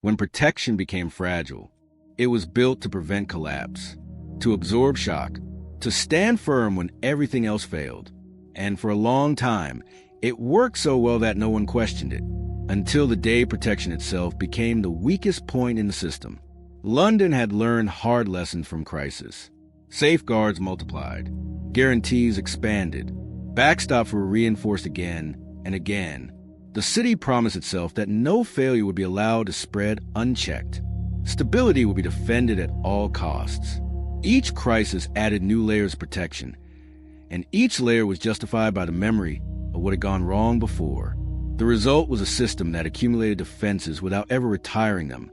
When protection became fragile, it was built to prevent collapse, to absorb shock, to stand firm when everything else failed. And for a long time, it worked so well that no one questioned it, until the day protection itself became the weakest point in the system. London had learned hard lessons from crisis. Safeguards multiplied, guarantees expanded, backstops were reinforced again and again. The city promised itself that no failure would be allowed to spread unchecked. Stability would be defended at all costs. Each crisis added new layers of protection, and each layer was justified by the memory of what had gone wrong before. The result was a system that accumulated defenses without ever retiring them,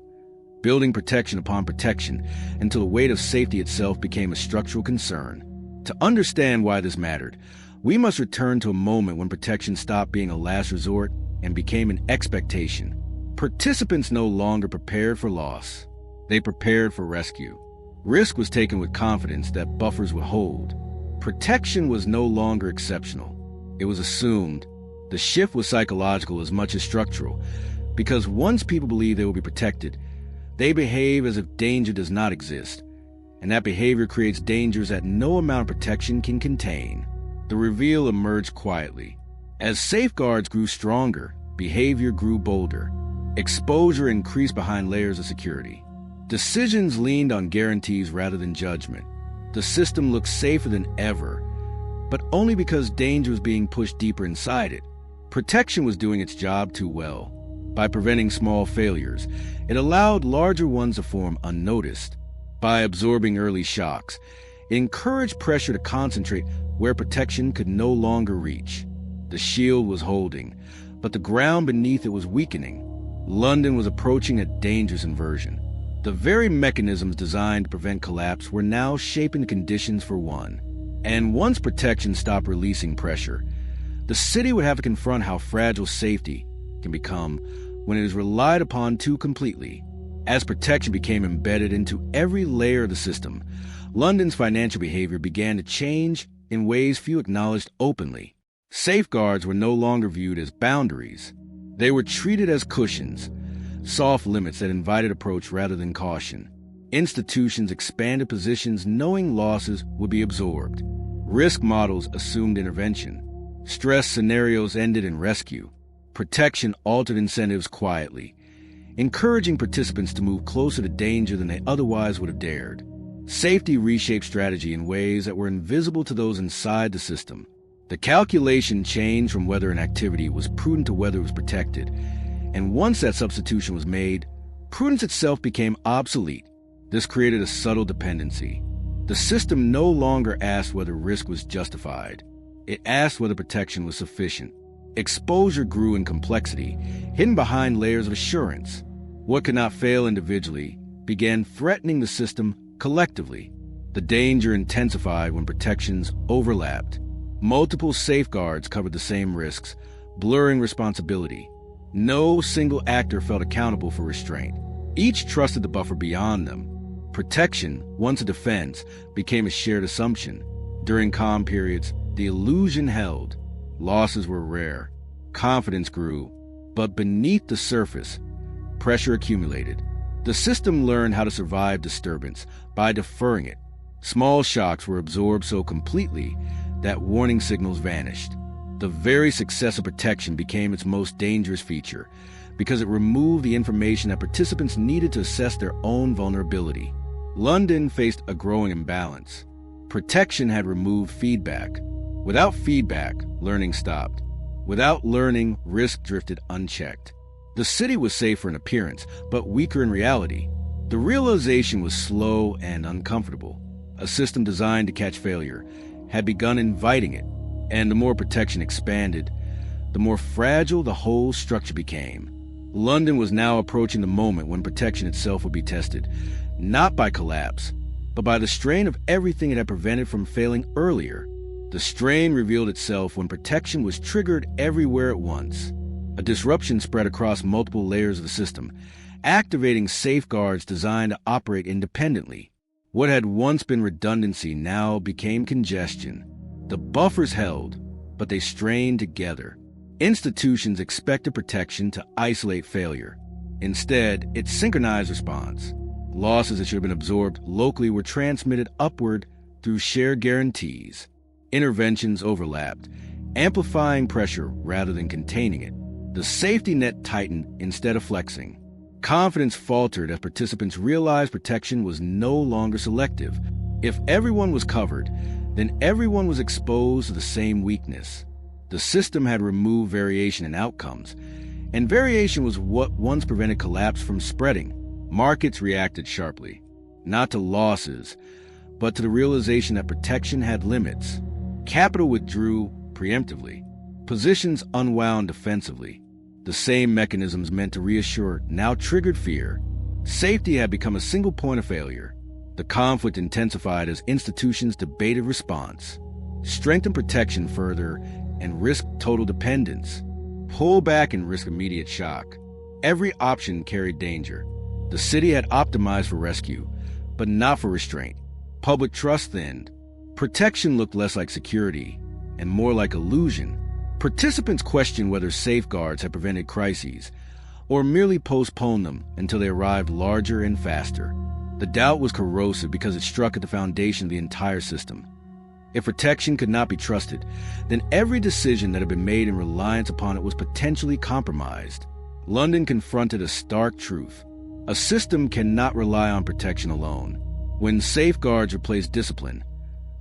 building protection upon protection until the weight of safety itself became a structural concern. To understand why this mattered, we must return to a moment when protection stopped being a last resort and became an expectation. Participants no longer prepared for loss. They prepared for rescue. Risk was taken with confidence that buffers would hold. Protection was no longer exceptional. It was assumed. The shift was psychological as much as structural, because once people believe they will be protected, they behave as if danger does not exist, and that behavior creates dangers that no amount of protection can contain. The reveal emerged quietly. As safeguards grew stronger, behavior grew bolder. Exposure increased behind layers of security. Decisions leaned on guarantees rather than judgment. The system looked safer than ever, but only because danger was being pushed deeper inside it. Protection was doing its job too well. By preventing small failures, it allowed larger ones to form unnoticed. By absorbing early shocks, it encouraged pressure to concentrate where protection could no longer reach. The shield was holding, but the ground beneath it was weakening. London was approaching a dangerous inversion. The very mechanisms designed to prevent collapse were now shaping the conditions for one. And once protection stopped releasing pressure, the city would have to confront how fragile safety can become when it is relied upon too completely. As protection became embedded into every layer of the system, London's financial behavior began to change in ways few acknowledged openly. Safeguards were no longer viewed as boundaries. They were treated as cushions, soft limits that invited approach rather than caution. Institutions expanded positions knowing losses would be absorbed. Risk models assumed intervention. Stress scenarios ended in rescue. Protection altered incentives quietly, encouraging participants to move closer to danger than they otherwise would have dared. Safety reshaped strategy in ways that were invisible to those inside the system. The calculation changed from whether an activity was prudent to whether it was protected, and once that substitution was made, prudence itself became obsolete. This created a subtle dependency. The system no longer asked whether risk was justified. It asked whether protection was sufficient. Exposure grew in complexity, hidden behind layers of assurance. What could not fail individually began threatening the system collectively. The danger intensified when protections overlapped. Multiple safeguards covered the same risks, blurring responsibility. No single actor felt accountable for restraint. Each trusted the buffer beyond them. Protection, once a defense, became a shared assumption. During calm periods, the illusion held. Losses were rare. Confidence grew. But beneath the surface, pressure accumulated. The system learned how to survive disturbance by deferring it. Small shocks were absorbed so completely that warning signals vanished. The very success of protection became its most dangerous feature because it removed the information that participants needed to assess their own vulnerability. London faced a growing imbalance. Protection had removed feedback. Without feedback, learning stopped. Without learning, risk drifted unchecked. The city was safer in appearance, but weaker in reality. The realization was slow and uncomfortable. A system designed to catch failure had begun inviting it, and the more protection expanded, the more fragile the whole structure became. London was now approaching the moment when protection itself would be tested, not by collapse, but by the strain of everything it had prevented from failing earlier. The strain revealed itself when protection was triggered everywhere at once. A disruption spread across multiple layers of the system, activating safeguards designed to operate independently. What had once been redundancy now became congestion. The buffers held, but they strained together. Institutions expected protection to isolate failure. Instead, it synchronized response. Losses that should have been absorbed locally were transmitted upward through shared guarantees. Interventions overlapped, amplifying pressure rather than containing it. The safety net tightened instead of flexing. Confidence faltered as participants realized protection was no longer selective. If everyone was covered, then everyone was exposed to the same weakness. The system had removed variation in outcomes, and variation was what once prevented collapse from spreading. Markets reacted sharply, not to losses, but to the realization that protection had limits. Capital withdrew preemptively. Positions unwound defensively. The same mechanisms meant to reassure now triggered fear. Safety had become a single point of failure. The conflict intensified as institutions debated response. Strengthen protection further and risk total dependence. Pull back and risk immediate shock. Every option carried danger. The city had optimized for rescue, but not for restraint. Public trust thinned. Protection looked less like security and more like illusion. Participants questioned whether safeguards had prevented crises or merely postponed them until they arrived larger and faster. The doubt was corrosive because it struck at the foundation of the entire system. If protection could not be trusted, then every decision that had been made in reliance upon it was potentially compromised. London confronted a stark truth. A system cannot rely on protection alone. When safeguards replace discipline,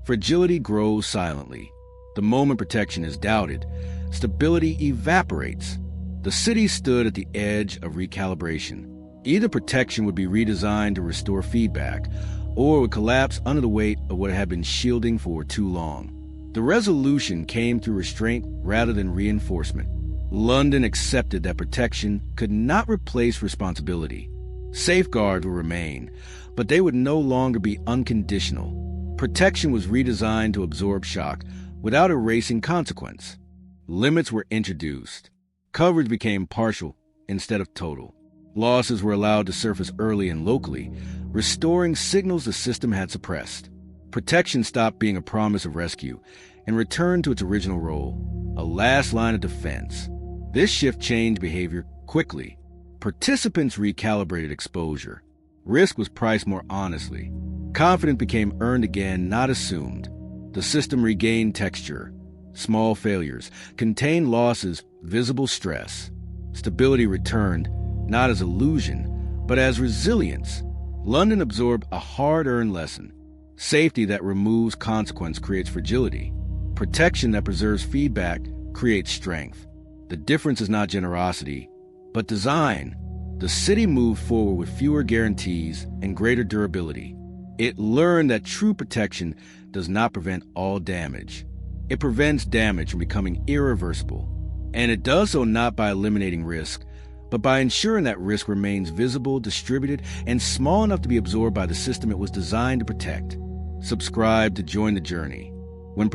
fragility grows silently. The moment protection is doubted, stability evaporates. The city stood at the edge of recalibration. Either protection would be redesigned to restore feedback, or would collapse under the weight of what had been shielding for too long. The resolution came through restraint rather than reinforcement. London accepted that protection could not replace responsibility. Safeguards would remain, but they would no longer be unconditional. Protection was redesigned to absorb shock without erasing consequence. Limits were introduced. Coverage became partial instead of total. Losses were allowed to surface early and locally, restoring signals the system had suppressed. Protection stopped being a promise of rescue and returned to its original role, a last line of defense. This shift changed behavior quickly. Participants recalibrated exposure. Risk was priced more honestly. Confidence became earned again, not assumed. The system regained texture. Small failures contained losses, visible stress. Stability returned, not as illusion, but as resilience. London absorbed a hard-earned lesson. Safety that removes consequence creates fragility. Protection that preserves feedback creates strength. The difference is not generosity, but design. The city moved forward with fewer guarantees and greater durability. It learned that true protection does not prevent all damage. It prevents damage from becoming irreversible. And it does so not by eliminating risk, but by ensuring that risk remains visible, distributed, and small enough to be absorbed by the system it was designed to protect. Subscribe to join the journey. When